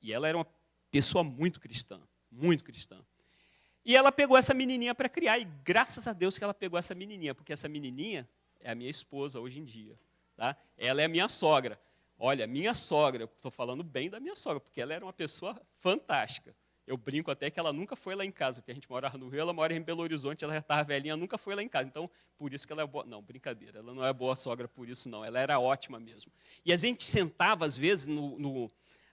E ela era uma pessoa muito cristã, muito cristã. E ela pegou essa menininha para criar, e graças a Deus que ela pegou essa menininha, porque essa menininha é a minha esposa hoje em dia. Tá? Ela é a minha sogra. Olha, minha sogra, eu estou falando bem da minha sogra, porque ela era uma pessoa fantástica. Eu brinco até que ela nunca foi lá em casa, porque a gente morava no Rio, ela mora em Belo Horizonte, ela já estava velhinha, nunca foi lá em casa. Então, por isso que ela é boa. Não, brincadeira, ela não é boa sogra por isso, não. Ela era ótima mesmo. E a gente sentava, às vezes,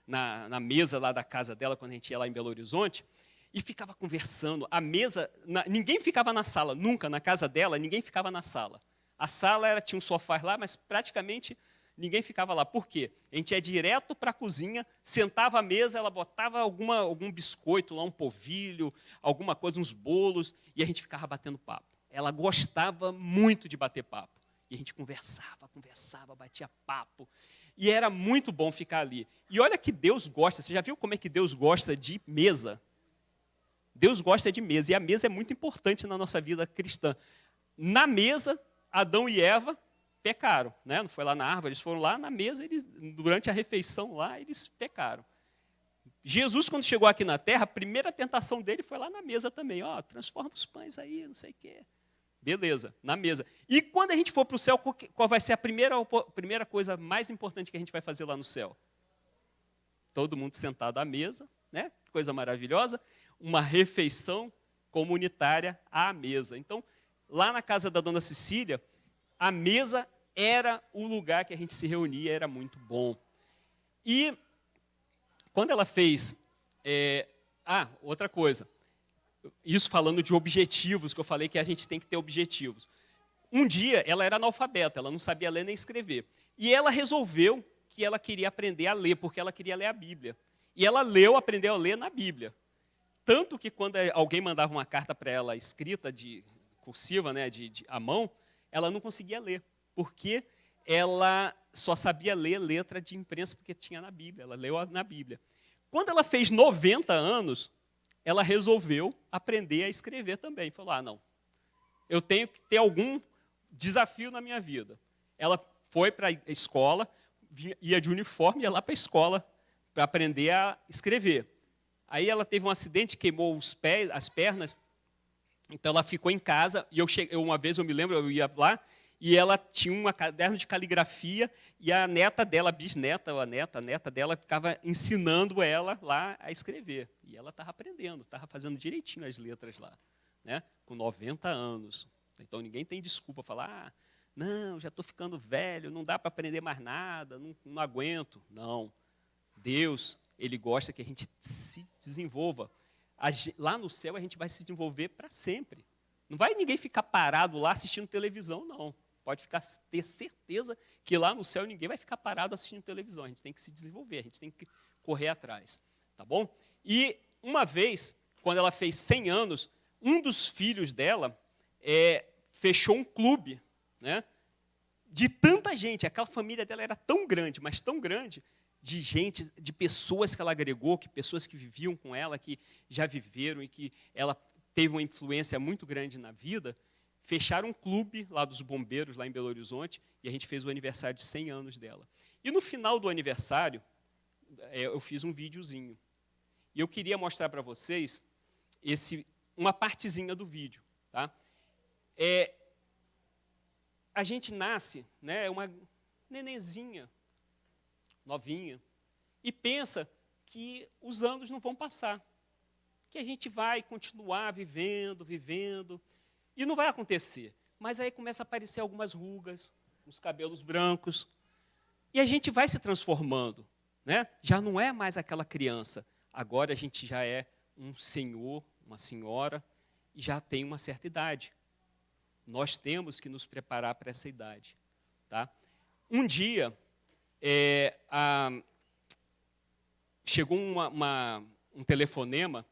na mesa lá da casa dela, quando a gente ia lá em Belo Horizonte, e ficava conversando. A mesa, ninguém ficava na sala, nunca, na casa dela, ninguém ficava na sala. A sala tinha um sofá lá, mas praticamente ninguém ficava lá. Por quê? A gente ia direto para a cozinha, sentava à mesa, ela botava algum biscoito lá, um polvilho, alguma coisa, uns bolos, e a gente ficava batendo papo. Ela gostava muito de bater papo. E a gente conversava, batia papo. E era muito bom ficar ali. E olha que Deus gosta, você já viu como é que Deus gosta de mesa? Deus gosta de mesa, e a mesa é muito importante na nossa vida cristã. Na mesa, Adão e Eva pecaram, né? Não foi lá na árvore, eles foram lá na mesa, durante a refeição lá, eles pecaram. Jesus, quando chegou aqui na terra, a primeira tentação dele foi lá na mesa também. Transforma os pães aí, não sei o quê. Beleza, na mesa. E quando a gente for para o céu, qual vai ser a primeira coisa mais importante que a gente vai fazer lá no céu? Todo mundo sentado à mesa, né? Coisa maravilhosa. Uma refeição comunitária à mesa. Então, lá na casa da dona Cecília, a mesa era o lugar que a gente se reunia, era muito bom. E quando ela fez... outra coisa. Isso falando de objetivos, que eu falei que a gente tem que ter objetivos. Um dia, ela era analfabeta, ela não sabia ler nem escrever. E ela resolveu que ela queria aprender a ler, porque ela queria ler a Bíblia. E ela aprendeu a ler na Bíblia. Tanto que quando alguém mandava uma carta para ela escrita, de cursiva, né, à mão, ela não conseguia ler, porque ela só sabia ler letra de imprensa, porque tinha na Bíblia, ela leu na Bíblia. Quando ela fez 90 anos, ela resolveu aprender a escrever também. Falou, não, eu tenho que ter algum desafio na minha vida. Ela foi para a escola, ia de uniforme, ia lá para a escola para aprender a escrever. Aí ela teve um acidente, queimou as pernas, então ela ficou em casa, e uma vez eu me lembro, eu ia lá, e ela tinha um caderno de caligrafia, e a neta dela, a neta dela, ficava ensinando ela lá a escrever. E ela estava aprendendo, estava fazendo direitinho as letras lá, né? Com 90 anos. Então ninguém tem desculpa, falar, não, já estou ficando velho, não dá para aprender mais nada, não aguento. Não, Deus, Ele gosta que a gente se desenvolva. Lá no céu a gente vai se desenvolver para sempre. Não vai ninguém ficar parado lá assistindo televisão, não. Pode ter certeza que lá no céu ninguém vai ficar parado assistindo televisão. A gente tem que se desenvolver, a gente tem que correr atrás. Tá bom? E uma vez, quando ela fez 100 anos, um dos filhos dela fechou um clube, né, de tanta gente. Aquela família dela era tão grande, mas tão grande, de gente, de pessoas que ela agregou, pessoas que viviam com ela, que já viveram e que ela teve uma influência muito grande na vida, fecharam um clube lá dos bombeiros, lá em Belo Horizonte, e a gente fez o aniversário de 100 anos dela. E no final do aniversário, eu fiz um videozinho. E eu queria mostrar para vocês uma partezinha do vídeo. Tá? A gente nasce, né, uma nenenzinha, novinha, e pensa que os anos não vão passar, que a gente vai continuar vivendo, e não vai acontecer. mas aí começa a aparecer algumas rugas, uns cabelos brancos, e a gente vai se transformando, né? Já não é mais aquela criança, agora a gente já é um senhor, uma senhora, e já tem uma certa idade. Nós temos que nos preparar para essa idade. Tá? Um dia, chegou um telefonema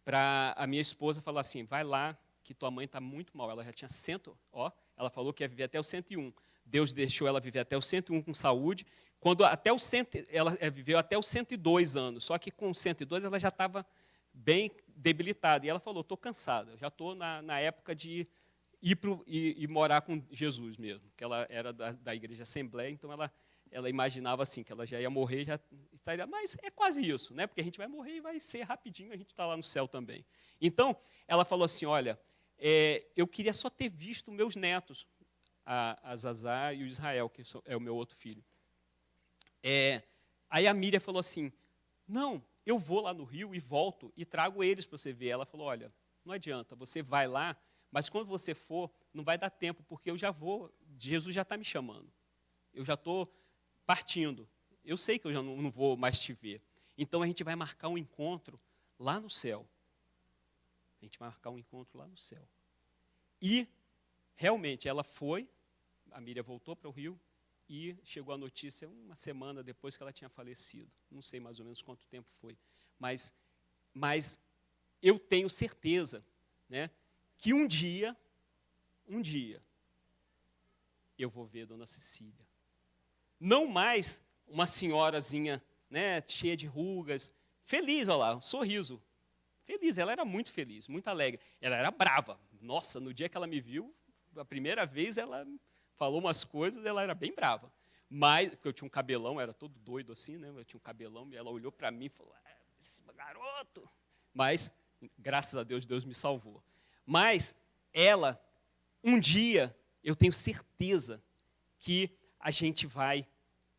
para a minha esposa falar assim, vai lá, que tua mãe está muito mal. Ela já tinha ela falou que ia viver até os 101. Deus deixou ela viver até os 101 com saúde. Ela viveu até os 102 anos, só que com 102 ela já estava bem debilitada. E ela falou, estou cansada, já estou na época de ir morar com Jesus mesmo, que ela era da Igreja Assembleia, então ela imaginava assim, que ela já ia morrer, já estaria, mas é quase isso, né? Porque a gente vai morrer e vai ser rapidinho, a gente está lá no céu também. Então, ela falou assim, olha, eu queria só ter visto meus netos, a Zazá e o Israel, que é o meu outro filho. Aí a Miriam falou assim, não, eu vou lá no Rio e volto e trago eles para você ver. Ela falou, olha, não adianta, você vai lá, mas quando você for, não vai dar tempo, porque eu já vou, Jesus já está me chamando. Eu já estou partindo. Eu sei que eu já não vou mais te ver. Então a gente vai marcar um encontro lá no céu. A gente vai marcar um encontro lá no céu. E, realmente, ela foi, a Miriam voltou para o Rio, e chegou a notícia uma semana depois que ela tinha falecido. Não sei mais ou menos quanto tempo foi. Mas eu tenho certeza, né, que um dia, eu vou ver a Dona Cecília. Não mais uma senhorazinha, né, cheia de rugas, feliz, olha lá, um sorriso. Feliz, ela era muito feliz, muito alegre. Ela era brava. Nossa, no dia que ela me viu, a primeira vez ela falou umas coisas, ela era bem brava. Mas, porque eu tinha um cabelão, era todo doido assim, né? Eu tinha um cabelão, e ela olhou para mim e falou, esse garoto. Mas, graças a Deus, Deus me salvou. Mas, ela, um dia, eu tenho certeza que a gente vai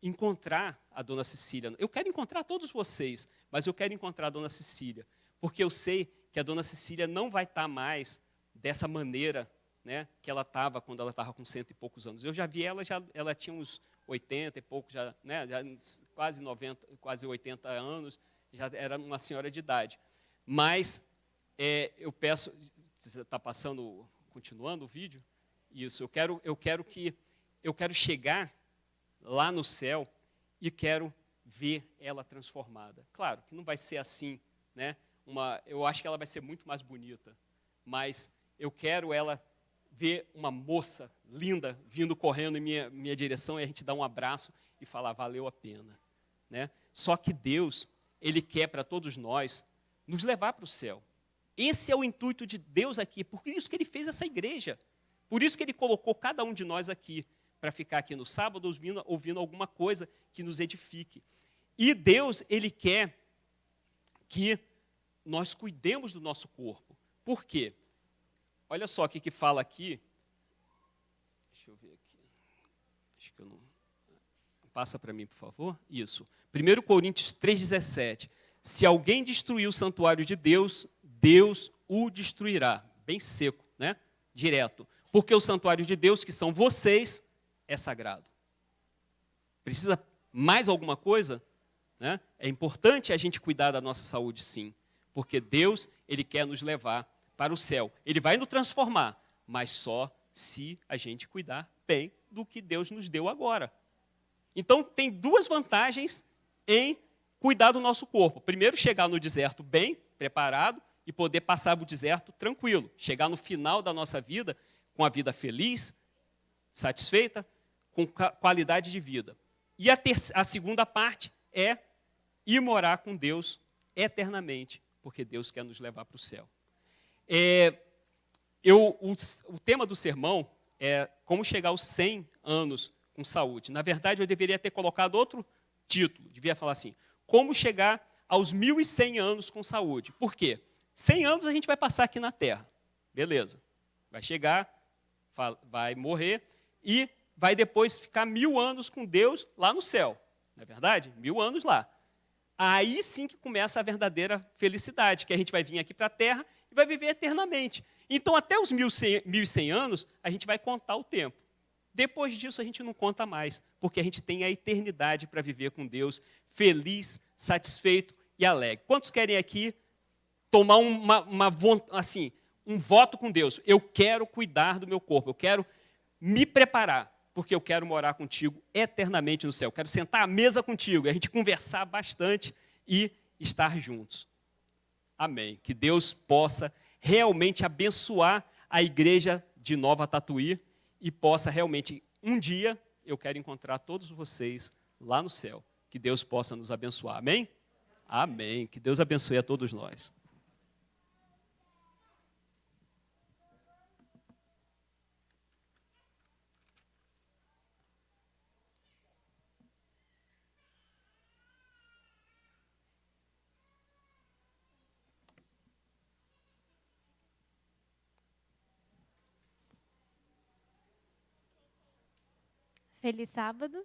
encontrar a Dona Cecília. Eu quero encontrar todos vocês, mas eu quero encontrar a Dona Cecília, porque eu sei que a Dona Cecília não vai estar mais dessa maneira, né, que ela estava quando ela estava com 100 e poucos anos. Eu já vi ela tinha uns 80 e poucos, já quase 90, quase 80 anos, já era uma senhora de idade. Mas eu peço, você está passando, continuando o vídeo? Isso, eu quero chegar lá no céu e quero ver ela transformada. Claro que não vai ser assim, né? Eu acho que ela vai ser muito mais bonita, mas eu quero ela ver uma moça linda vindo correndo em minha direção e a gente dar um abraço e falar, valeu a pena, né? Só que Deus, Ele quer para todos nós nos levar para o céu. Esse é o intuito de Deus aqui, por isso que Ele fez essa igreja, por isso que Ele colocou cada um de nós aqui, para ficar aqui no sábado ouvindo alguma coisa que nos edifique. E Deus, Ele quer que nós cuidemos do nosso corpo. Por quê? Olha só o que fala aqui. Deixa eu ver aqui. Acho que eu não... Passa para mim, por favor. Isso. 1 Coríntios 3,17. Se alguém destruir o santuário de Deus, Deus o destruirá. Bem seco, né? Direto. Porque o santuário de Deus, que são vocês, é sagrado. Precisa mais alguma coisa? Né? É importante a gente cuidar da nossa saúde, sim. Porque Deus, Ele quer nos levar para o céu. Ele vai nos transformar, mas só se a gente cuidar bem do que Deus nos deu agora. Então, tem duas vantagens em cuidar do nosso corpo. Primeiro, chegar no deserto bem preparado e poder passar o deserto tranquilo. Chegar no final da nossa vida com a vida feliz, satisfeita, com qualidade de vida. E a segunda parte é ir morar com Deus eternamente, porque Deus quer nos levar para o céu. O tema do sermão é como chegar aos 100 anos com saúde. Na verdade, eu deveria ter colocado outro título. Devia falar assim, como chegar aos 1.100 anos com saúde. Por quê? 100 anos a gente vai passar aqui na Terra. Beleza. Vai chegar, vai morrer e vai depois ficar 1.000 anos com Deus lá no céu. Não é verdade? 1.000 anos lá. Aí sim que começa a verdadeira felicidade, que a gente vai vir aqui para a Terra e vai viver eternamente. Então, até os 1.100 anos, a gente vai contar o tempo. Depois disso, a gente não conta mais, porque a gente tem a eternidade para viver com Deus, feliz, satisfeito e alegre. Quantos querem aqui tomar um voto com Deus? Eu quero cuidar do meu corpo, eu quero me preparar, porque eu quero morar contigo eternamente no céu. Eu quero sentar à mesa contigo, a gente conversar bastante e estar juntos. Amém. Que Deus possa realmente abençoar a igreja de Nova Tatuí e possa realmente, um dia, eu quero encontrar todos vocês lá no céu. Que Deus possa nos abençoar. Amém? Amém. Que Deus abençoe a todos nós. Feliz sábado.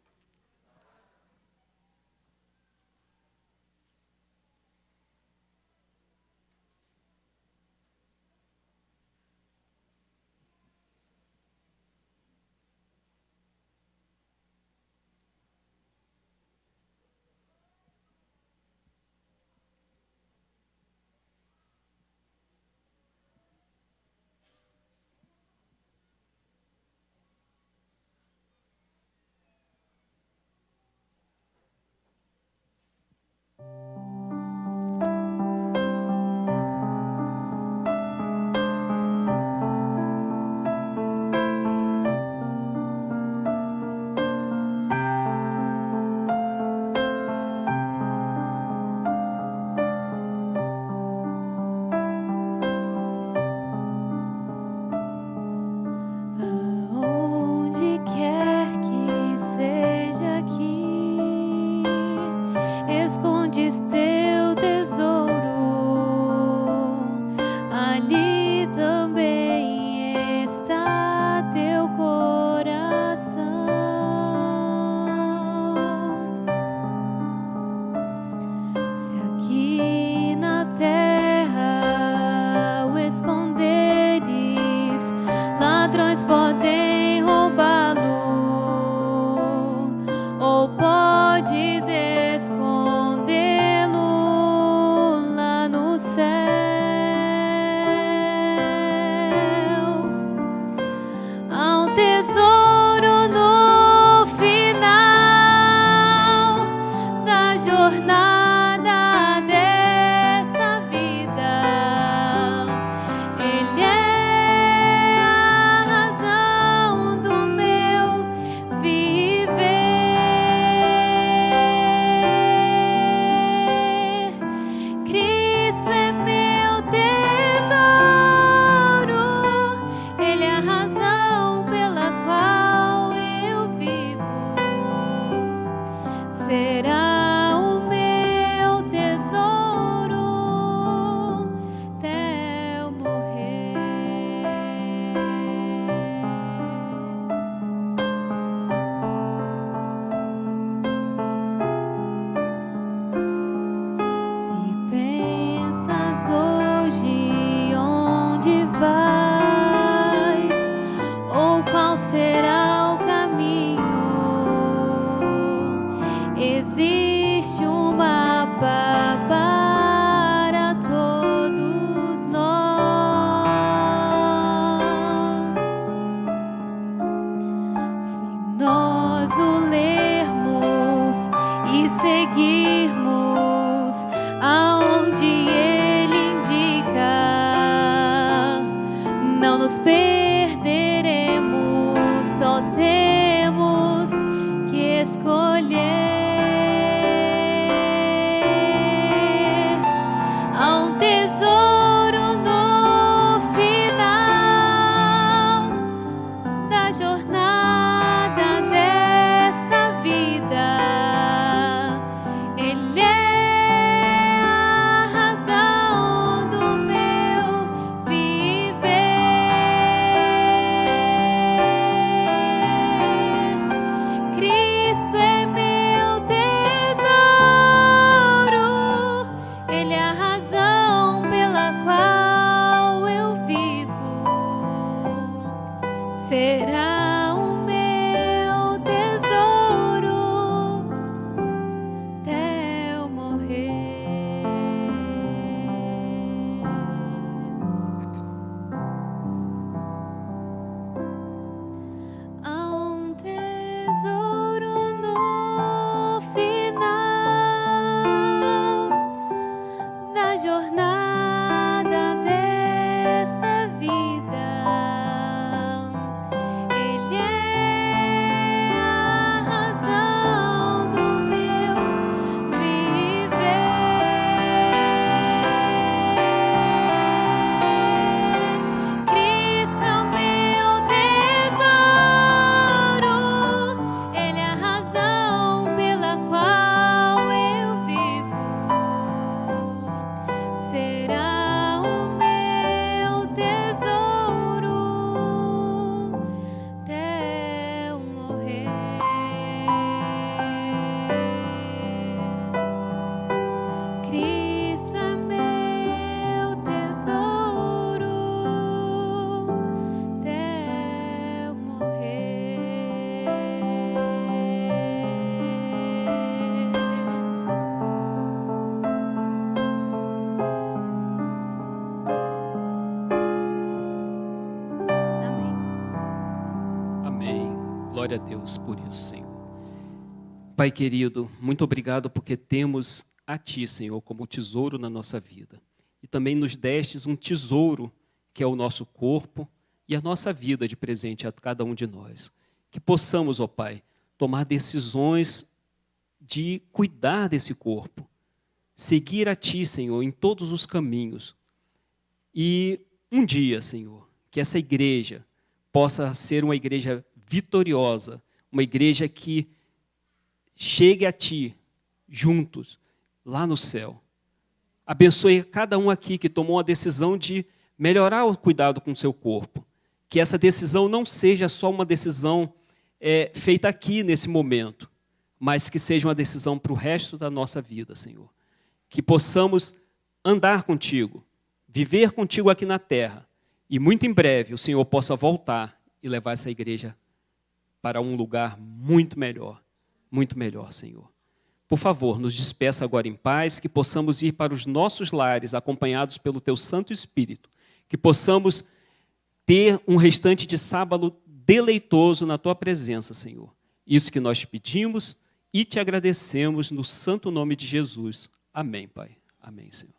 Aonde quer que seja aqui, escondes teu tesouro, ali também está teu coração. Se aqui na terra o esconderes, ladrões podem roubá-lo, ou podes escondê-lo lá no céu. Há um tesouro no final da jornada desta vida. Ele é a razão do meu viver. Cristo é meu tesouro, Ele é a razão pela qual eu vivo. Será o meu tesouro até eu morrer. Se pensas hoje onde vais, ou qual será o caminho, existe um mapa para todos nós. Se nós o lermos e seguirmos aonde ele indica, não nos perderemos, só temos que escolher. Há um tesouro no final da jornada desta vida. Ele é a razão do meu viver. Glória a Deus por isso, Senhor. Pai querido, muito obrigado porque temos a Ti, Senhor, como tesouro na nossa vida. E também nos destes um tesouro, que é o nosso corpo e a nossa vida de presente a cada um de nós. Que possamos, ó Pai, tomar decisões de cuidar desse corpo, seguir a Ti, Senhor, em todos os caminhos. E um dia, Senhor, que essa igreja possa ser uma igreja vitoriosa, uma igreja que chegue a Ti, juntos, lá no céu. Abençoe cada um aqui que tomou a decisão de melhorar o cuidado com o seu corpo. Que essa decisão não seja só uma decisão feita aqui, nesse momento, mas que seja uma decisão para o resto da nossa vida, Senhor. Que possamos andar contigo, viver contigo aqui na terra, e muito em breve o Senhor possa voltar e levar essa igreja para um lugar muito melhor, Senhor. Por favor, nos despeça agora em paz, que possamos ir para os nossos lares, acompanhados pelo Teu Santo Espírito, que possamos ter um restante de sábado deleitoso na Tua presença, Senhor. Isso que nós te pedimos e te agradecemos no santo nome de Jesus. Amém, Pai. Amém, Senhor.